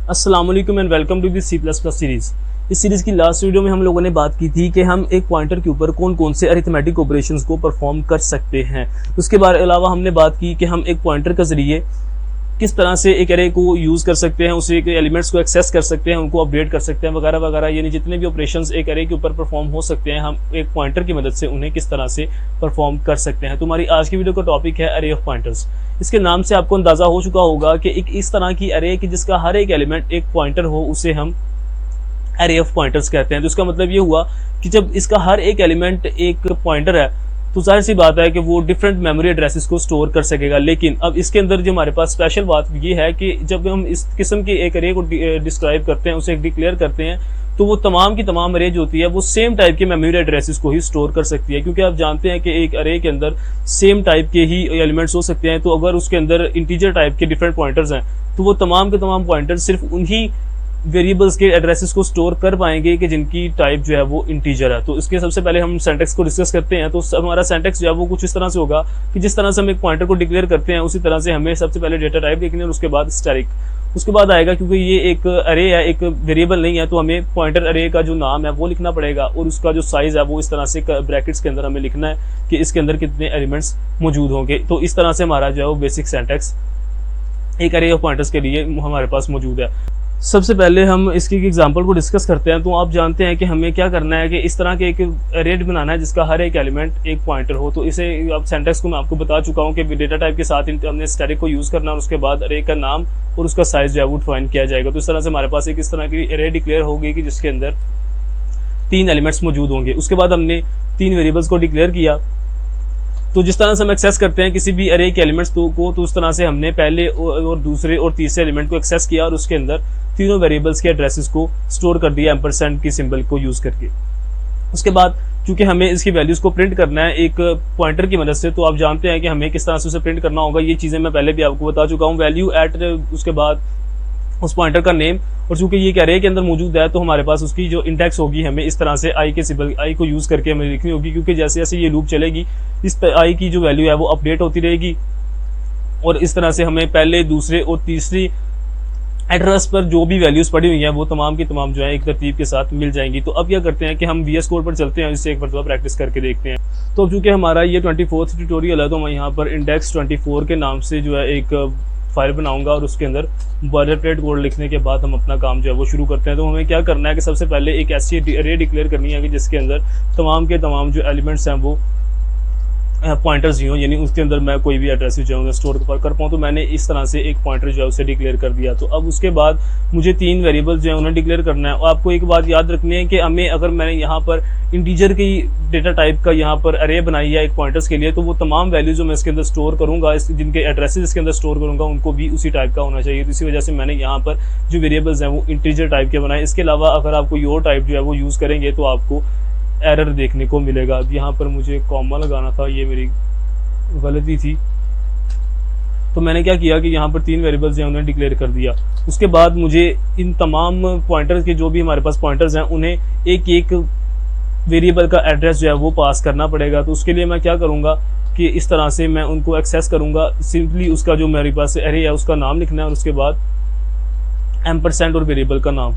अस्सलाम वालेकुम and welcome to the C++ series. इस सीरीज़ की लास्ट वीडियो में हम लोगों ने बात की थी कि हम एक पॉइंटर के ऊपर कौन कौन से अरिथमेटिक ऑपरेशंस को परफॉर्म कर सकते हैं। उसके बाद अलावा हमने बात की कि हम एक पॉइंटर के ज़रिए किस तरह से एक एरे को यूज़ कर सकते हैं, उसे एक एलिमेंट्स को एक्सेस कर सकते हैं, उनको अपडेट कर सकते हैं वगैरह वगैरह, यानी जितने भी ऑपरेशंस एक एरे के ऊपर परफॉर्म हो सकते हैं हम एक पॉइंटर की मदद से उन्हें किस तरह से परफॉर्म कर सकते हैं। तो हमारी आज की वीडियो का टॉपिक है अरे ऑफ पॉइंटर्स। इसके नाम से आपको अंदाज़ा हो चुका होगा कि एक इस तरह की अरे कि जिसका हर एक एलिमेंट एक पॉइंटर हो, उसे हम अरे ऑफ पॉइंटर्स कहते हैं। तो इसका मतलब ये हुआ कि जब इसका हर एक एलिमेंट एक पॉइंटर है तो जाहिर सी बात है कि वो डिफरेंट मेमोरी एड्रेसेस को स्टोर कर सकेगा। लेकिन अब इसके अंदर जो हमारे पास स्पेशल बात ये है कि जब हम इस किस्म के एक अरे को डिस्क्राइब करते हैं, उसे डिक्लेयर करते हैं, तो वो तमाम की तमाम अरे जो होती है वो सेम टाइप के मेमोरी एड्रेसेस को ही स्टोर कर सकती है, क्योंकि आप जानते हैं कि एक अरे के अंदर सेम टाइप के ही एलिमेंट्स हो सकते हैं। तो अगर उसके अंदर इंटीजर टाइप के डिफरेंट पॉइंटर्स हैं तो वो तमाम के तमाम पॉइंटर्स सिर्फ उन्हीं वेरिएबल्स के एड्रेसेस को स्टोर कर पाएंगे कि जिनकी टाइप जो है वो इंटीजर है। तो इसके सबसे पहले हम सिंटैक्स को डिस्कस करते हैं। तो हमारा सिंटैक्स जो है वो कुछ इस तरह से होगा कि जिस तरह से हम एक पॉइंटर को डिक्लेयर करते हैं उसी तरह से हमें सबसे पहले डेटा टाइप देखनी है और उसके बाद स्टैटिक। उसके बाद आएगा, क्योंकि ये एक अरे है, एक वेरिएबल नहीं है, तो हमें पॉइंटर अरे का जो नाम है वो लिखना पड़ेगा और उसका जो साइज है वो इस तरह से ब्रैकेट्स के अंदर हमें लिखना है कि इसके अंदर कितने एलिमेंट्स मौजूद होंगे। तो इस तरह से हमारा जो है वो बेसिक सिंटैक्स एक अरे ऑफ पॉइंटर्स के लिए हमारे पास मौजूद है। सबसे पहले हम इसकी एग्जांपल को डिस्कस करते हैं। तो आप जानते हैं कि हमें क्या करना है कि इस तरह के एक अरे बनाना है जिसका हर एक एलिमेंट एक पॉइंटर हो। तो इसे अब सिंटैक्स को मैं आपको बता चुका हूं कि डेटा टाइप के साथ हमने स्टैटिक को यूज़ करना और उसके बाद अरे का नाम और उसका साइज जो है वो डिफाइन किया जाएगा। तो इस तरह से हमारे पास एक इस तरह की अरे डिक्लेयर होगी कि जिसके अंदर 3 एलिमेंट्स मौजूद होंगे। उसके बाद हमने 3 वेरिएबल्स को डिक्लेयर किया। तो जिस तरह से हम एक्सेस करते हैं किसी भी अरे के एलिमेंट्स को, तो उस तरह से हमने पहले और दूसरे और तीसरे एलिमेंट को एक्सेस किया और उसके अंदर तीनों वेरिएबल्स के एड्रेसेस को स्टोर कर दिया एम्परसेंड की सिंबल को यूज करके। उसके बाद चूंकि हमें इसकी वैल्यूज को प्रिंट करना है एक पॉइंटर की मदद से, तो आप जानते हैं कि हमें किस तरह से उसे प्रिंट करना होगा। ये चीजें मैं पहले भी आपको बता चुका हूँ। वैल्यू एट, उसके बाद उस पॉइंटर का नेम, और चूंकि ये अरे के अंदर मौजूद है तो हमारे पास उसकी जो इंडेक्स होगी हमें इस तरह से आई के सिंबल आई को यूज करके हमें लिखनी होगी, क्योंकि जैसे जैसे ये लूप चलेगी इस आई की जो वैल्यू है वो अपडेट होती रहेगी और इस तरह से हमें पहले, दूसरे और तीसरी एड्रेस पर जो भी वैल्यूज पड़ी हुई हैं वो तमाम की तमाम जो है एक तरतीब के साथ मिल जाएंगी। तो अब क्या करते हैं कि हम VS कोड पर चलते हैं, इससे एक मरतबा प्रैक्टिस करके देखते हैं। तो अब चूंकि हमारा ये 24th ट्यूटोरियल है तो मैं यहाँ पर इंडेक्स 24 के नाम से जो है एक फाइल बनाऊंगा और उसके अंदर बॉयलरप्लेट कोड लिखने के बाद हम अपना काम जो है वो शुरू करते हैं। तो हमें क्या करना है कि सबसे पहले एक ऐसी अरे डिक्लेयर करनी है कि जिसके अंदर तमाम के तमाम जो एलिमेंट्स हैं वो पॉइंटर्स ही हो, यानी उसके अंदर मैं कोई भी एड्रेस जो है स्टोर कर पाऊँ। तो मैंने इस तरह से एक पॉइंटर जो है उसे डिक्लेयर कर दिया। तो अब उसके बाद मुझे 3 वेरिएबल्स जो है उन्हें डिक्लेयर करना है। और आपको एक बात याद रखनी है कि हमें, अगर मैंने यहाँ पर इंटीजर की डेटा टाइप का यहाँ पर अरे बनाई है एक पॉइंटर्स के लिए, तो वो तमाम वैल्यूज जो मैं इसके अंदर स्टोर करूँगा, जिनके एड्रेसेस इसके अंदर स्टोर करूँगा, उनको भी उसी टाइप का होना चाहिए। तो इसी वजह से मैंने यहाँ पर जो वेरिएबल्स हैं वो इंटीजर टाइप के बनाए। इसके अलावा अगर आप कोई और टाइप जो है वो यूज़ करेंगे तो आपको एरर देखने को मिलेगा। अब यहाँ पर मुझे कॉमा लगाना था, ये मेरी गलती थी। तो मैंने क्या किया कि यहाँ पर 3 वेरिएबल्स हैं उन्हें डिक्लेयर कर दिया। उसके बाद मुझे इन तमाम पॉइंटर्स के जो भी हमारे पास पॉइंटर्स हैं उन्हें एक एक वेरिएबल का एड्रेस जो है वो पास करना पड़ेगा। तो उसके लिए मैं क्या करूँगा कि इस तरह से मैं उनको एक्सेस करूँगा। सिंपली उसका जो मेरे पास एरे है उसका नाम लिखना है और उसके बाद एम्परसेंड और वेरिएबल का नाम।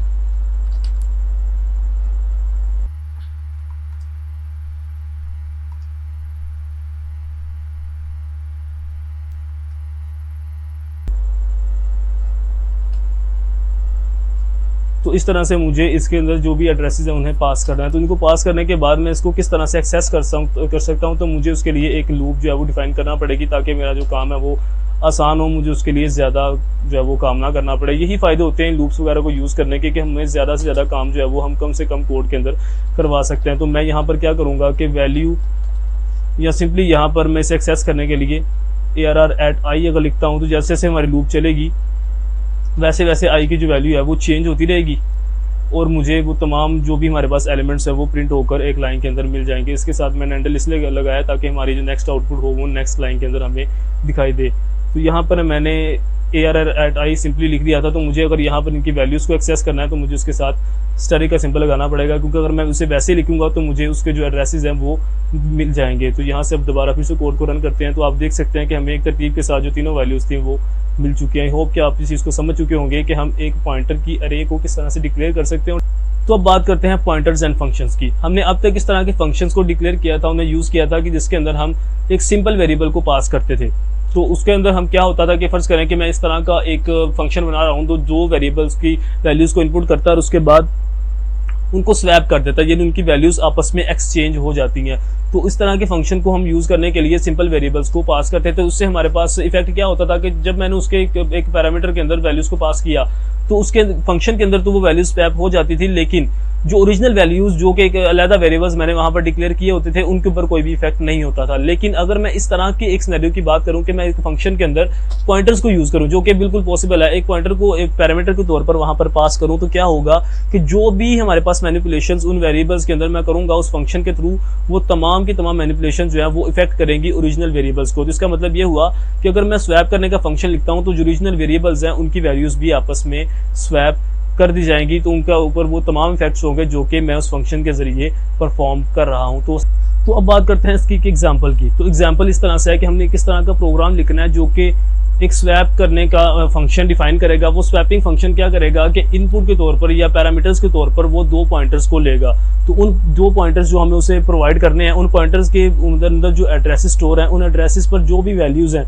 तो इस तरह से मुझे इसके अंदर जो भी एड्रेसेस हैं उन्हें पास करना है। तो इनको पास करने के बाद मैं इसको किस तरह से एक्सेस कर सकता हूँ, तो मुझे उसके लिए एक लूप जो है वो डिफाइन करना पड़ेगी ताकि मेरा जो काम है वो आसान हो, मुझे उसके लिए ज़्यादा जो है वो काम ना करना पड़े। यही फ़ायदे होते हैं लूप्स वगैरह को यूज़ करने के कि हमें ज़्यादा से ज़्यादा काम जो है वो हम कम से कम कोड के अंदर करवा सकते हैं। तो मैं यहाँ पर क्या करूँगा कि वैल्यू या सिंपली यहाँ पर मैं इसे एक्सेस करने के लिए ARR@i अगर लिखता हूँ तो जैसे जैसे हमारी लूप चलेगी वैसे वैसे आई की जो वैल्यू है वो चेंज होती रहेगी और मुझे वो तमाम जो भी हमारे पास एलिमेंट्स है वो प्रिंट होकर एक लाइन के अंदर मिल जाएंगे। इसके साथ मैंने एंडल इसलिए लगाया ताकि हमारी जो नेक्स्ट आउटपुट हो वो नेक्स्ट लाइन के अंदर हमें दिखाई दे। तो यहाँ पर मैंने ARR@i सिंपली लिख दिया था। तो मुझे अगर यहाँ पर इनकी वैल्यूज़ को एक्सेस करना है तो मुझे उसके साथ स्टैरिक का सिंबल लगाना पड़ेगा, क्योंकि अगर मैं उसे वैसे लिखूंगा तो मुझे उसके जो एड्रेसेस हैं वो मिल जाएंगे। तो यहाँ से अब दोबारा फिर से कोड को रन करते हैं, तो आप देख सकते हैं कि हमें एक तरतीब के साथ जो तीनों वैल्यूज़ थी वो मिल चुकी हैं। आई होप कि आप इस चीज़ को समझ चुके होंगे कि हम एक पॉइंटर की अरे को किस तरह से डिक्लेयर कर सकते हैं। तो अब बात करते हैं पॉइंटर्स एंड फंक्शंस की। हमने अब तक इस तरह के फंक्शंस को डिक्लेयर किया था, उन्हें यूज़ किया था कि जिसके अंदर हम एक सिंपल वेरिएबल को पास करते थे। तो उसके अंदर हम क्या होता था कि फर्ज करें कि मैं इस तरह का एक फंक्शन बना रहा हूँ, तो जो वेरिएबल्स की वैल्यूज़ को इनपुट करता है और उसके बाद उनको स्वैप कर देता है, यानी उनकी वैल्यूज़ आपस में एक्सचेंज हो जाती हैं। तो इस तरह के फंक्शन को हम यूज़ करने के लिए सिंपल वेरिएबल्स को पास करते थे। उससे हमारे पास इफेक्ट क्या होता था कि जब मैंने उसके एक पैरामीटर के अंदर वैल्यूज़ को पास किया तो उसके फंक्शन के अंदर तो वो वैल्यूज स्वैप हो जाती थी, लेकिन जो ओरिजिनल वैल्यूज जो कि एक अलग वेरिएबल्स मैंने वहां पर डिक्लेयर किए होते थे उनके ऊपर कोई भी इफेक्ट नहीं होता था। लेकिन अगर मैं इस तरह की एक सिनेरियो की बात करूं कि मैं एक फंक्शन के अंदर पॉइंटर्स को यूज करूं, जो कि बिल्कुल पॉसिबल है, एक पॉइंटर को एक पैरामीटर के तौर पर वहां पर पास करूं, तो क्या होगा कि जो भी हमारे पास मैनिपुलेशंस उन वेरिएबल्स के अंदर मैं करूंगा उस फंक्शन के थ्रू, वो तमाम की तमाम मैनिपुलेशन जो है वो इफेक्ट करेंगी ओरिजिनल वेरिएबल्स को। तो इसका मतलब ये हुआ कि अगर मैं स्वैप करने का फंक्शन लिखता हूं तो जो ओरिजिनल वेरिएबल्स हैं उनकी वैल्यूज भी आपस में स्वैप कर दी जाएंगी, तो उनका ऊपर वो तमाम इफेक्ट्स होंगे जो कि मैं उस फंक्शन के जरिए परफॉर्म कर रहा हूं। तो अब बात करते हैं इसकी एग्जांपल की। तो एग्जांपल इस तरह से है कि हमने किस तरह का प्रोग्राम लिखना है जो कि एक स्वैप करने का फंक्शन डिफाइन करेगा। वो स्वैपिंग फंक्शन क्या करेगा कि इनपुट के तौर पर या पैरामीटर्स के तौर पर वो दो पॉइंटर्स को लेगा। तो उन दो पॉइंटर्स जो हमें उसे प्रोवाइड करने हैं, उन पॉइंटर्स के अंदर जो एड्रेसेस स्टोर हैं, उन एड्रेसेस पर जो भी वैल्यूज हैं,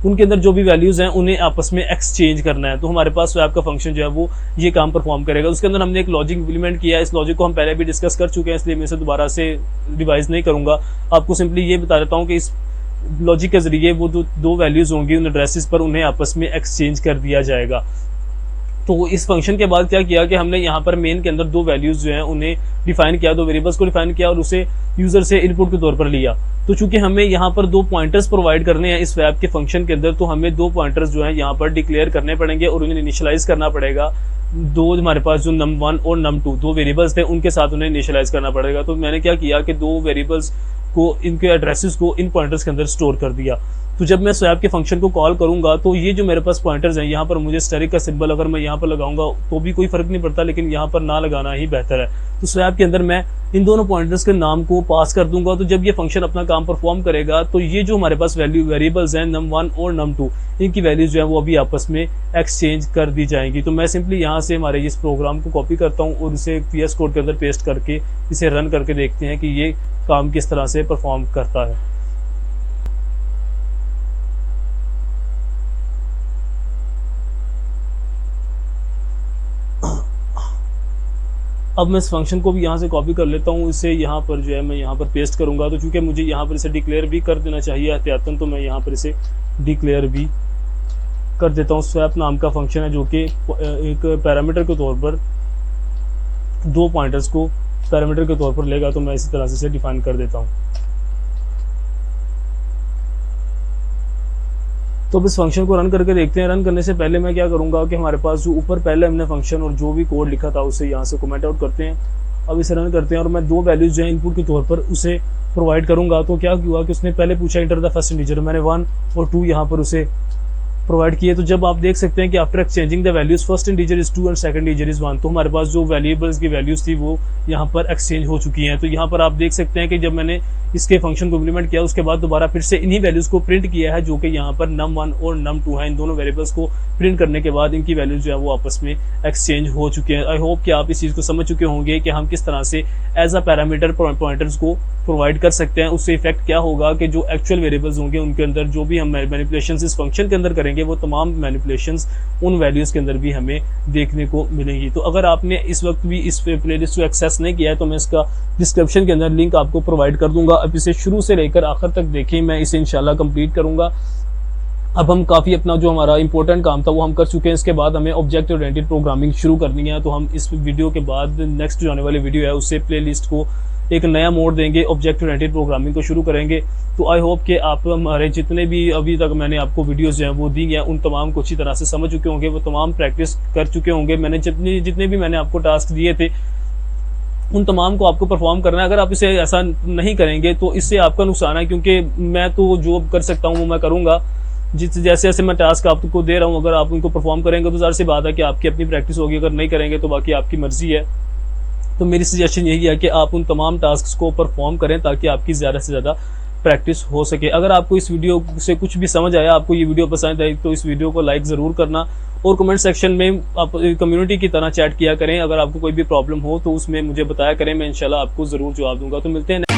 उनके अंदर जो भी वैल्यूज हैं उन्हें आपस में एक्सचेंज करना है। तो हमारे पास स्वैप का फंक्शन जो है वो ये काम परफॉर्म करेगा। उसके अंदर हमने एक लॉजिक इंप्लीमेंट किया है। इस लॉजिक को हम पहले भी डिस्कस कर चुके हैं, इसलिए मैं इसे दोबारा से रिवाइज नहीं करूंगा। आपको सिंपली ये बता देता हूँ कि इस लॉजिक के जरिए वो दो वैल्यूज होंगी, उन एड्रेसेस पर उन्हें आपस में एक्सचेंज कर दिया जाएगा। तो इस फंक्शन के बाद क्या किया कि हमने यहाँ पर मेन के अंदर दो वैल्यूज जो हैं उन्हें डिफाइन किया, दो वेरिएबल्स को डिफाइन किया और उसे यूजर से इनपुट के तौर पर लिया। तो चूंकि हमें यहाँ पर दो पॉइंटर्स प्रोवाइड करने हैं इस स्वैप के फंक्शन के अंदर, तो हमें दो पॉइंटर्स जो हैं यहाँ पर डिक्लेयर करने पड़ेंगे और उन्हें इनिशियलाइज करना पड़ेगा। दो हमारे पास जो num1 और num2 दो वेरिएबल्स थे उनके साथ उन्हें इनिशियलाइज करना पड़ेगा। तो मैंने क्या किया कि दो वेरिएबल्स को इनके एड्रेसेस को इन पॉइंटर्स के अंदर स्टोर कर दिया। तो जब मैं स्वैप के फंक्शन को कॉल करूंगा तो ये जो मेरे पास पॉइंटर्स हैं, यहाँ पर मुझे स्टैरिक का सिंबल अगर मैं यहाँ पर लगाऊंगा तो भी कोई फर्क नहीं पड़ता, लेकिन यहाँ पर ना लगाना ही बेहतर है। तो स्वैप के अंदर मैं इन दोनों पॉइंटर्स के नाम को पास कर दूंगा। तो जब ये फंक्शन अपना काम परफॉर्म करेगा तो ये जो हमारे पास वेरिएबल्स हैं num1 और num2, इनकी वैल्यूज जो है वो अभी आपस में एक्सचेंज कर दी जाएंगी। तो मैं सिंपली यहाँ से हमारे इस प्रोग्राम को कॉपी करता हूँ और इसे VS कोड के अंदर पेस्ट करके इसे रन करके देखते हैं कि ये काम किस तरह से परफॉर्म करता है। अब मैं इस फंक्शन को भी यहाँ से कॉपी कर लेता हूँ, इसे यहाँ पर जो है मैं यहाँ पर पेस्ट करूँगा। तो चूंकि मुझे यहाँ पर इसे डिक्लेयर भी कर देना चाहिए एहतियातन, तो मैं यहाँ पर इसे डिक्लेयर भी कर देता हूँ। स्वैप नाम का फंक्शन है जो कि एक पैरामीटर के तौर पर दो पॉइंटर्स को पैरामीटर के तौर पर लेगा। तो मैं इसी तरह से इसे डिफाइन कर देता हूँ। तो अब इस फंक्शन को रन करके देखते हैं। रन करने से पहले मैं क्या करूंगा कि हमारे पास जो ऊपर पहले हमने फंक्शन और जो भी कोड लिखा था उसे यहाँ से कमेंट आउट करते हैं। अब इसे रन करते हैं और मैं दो वैल्यूज जो है इनपुट के तौर पर उसे प्रोवाइड करूंगा। तो क्या हुआ कि उसने पहले पूछा इंटर द फर्स्ट इंटीजर, मैंने 1 और 2 यहाँ पर उसे प्रोवाइड किए। तो जब आप देख सकते हैं कि after exchanging the values first integer is 2 and second integer is 1, तो हमारे पास जो वेरिएबल्स की वैल्यूज थी वो यहाँ पर एक्सचेंज हो चुकी हैं। तो यहाँ पर आप देख सकते हैं कि जब मैंने इसके फंक्शन को इम्प्लीमेंट किया उसके बाद दोबारा फिर से इन्हीं वैल्यूज को प्रिंट किया है जो कि यहाँ पर num1 और num2 है। इन दोनों वेरिएबल्स को प्रिंट करने के बाद इनकी वैल्यूज जो है वो आपस में एक्सचेंज हो चुके हैं। आई होप कि आप इस चीज़ को समझ चुके होंगे कि हम किस तरह से एज अ पैरामीटर पॉइंटर्स को प्रोवाइड कर सकते हैं। उससे इफेक्ट क्या होगा कि जो एक्चुअल वेरिएबल्स होंगे उनके अंदर जो भी हम मैनिपुलेशंस इस फंक्शन के अंदर करेंगे वो तमाम मैनिपुलेशंस उन वैल्यूज के अंदर भी हमें देखने को मिलेंगी। तो अगर आपने इस वक्त भी इस प्लेलिस्ट को एक्सेस नहीं किया है तो मैं इसका डिस्क्रिप्शन के अंदर लिंक आपको प्रोवाइड कर दूंगा। अब इसे शुरू से लेकर आखिर तक देखें, मैं इसे इंशाल्लाह कंप्लीट करूंगा। अब हम काफ़ी अपना जो हमारा इंपॉर्टेंट काम था वो हम कर चुके हैं। इसके बाद हमें ऑब्जेक्ट ओरिएंटेड प्रोग्रामिंग शुरू करनी है। तो हम इस वीडियो के बाद नेक्स्ट जो आने वाली वीडियो है उससे प्लेलिस्ट को एक नया मोड देंगे, ऑब्जेक्ट ओरिएंटेड प्रोग्रामिंग को शुरू करेंगे। तो आई होप कि आप हमारे जितने भी अभी तक मैंने आपको वीडियोस जो हैं वो दी हैं उन तमाम को अच्छी तरह से समझ चुके होंगे, वो तमाम प्रैक्टिस कर चुके होंगे। मैंने जितने भी मैंने आपको टास्क दिए थे उन तमाम को आपको परफॉर्म करना है। अगर आप इसे ऐसा नहीं करेंगे तो इससे आपका नुकसान है, क्योंकि मैं तो जो कर सकता हूँ वो मैं करूँगा, जैसे जैसे मैं टास्क आपको दे रहा हूँ, अगर आप उनको परफॉर्म करेंगे तो ज़ाहिर सी बात है कि आपकी अपनी प्रैक्टिस होगी, अगर नहीं करेंगे तो बाकी आपकी मर्जी है। तो मेरी सजेशन यही है कि आप उन तमाम टास्क को परफॉर्म करें ताकि आपकी ज़्यादा से ज़्यादा प्रैक्टिस हो सके। अगर आपको इस वीडियो से कुछ भी समझ आया, आपको ये वीडियो पसंद आई, तो इस वीडियो को लाइक ज़रूर करना और कमेंट सेक्शन में आप कम्युनिटी की तरह चैट किया करें। अगर आपको कोई भी प्रॉब्लम हो तो उसमें मुझे बताया करें, मैं इंशाल्लाह आपको ज़रूर जवाब दूंगा। तो मिलते हैं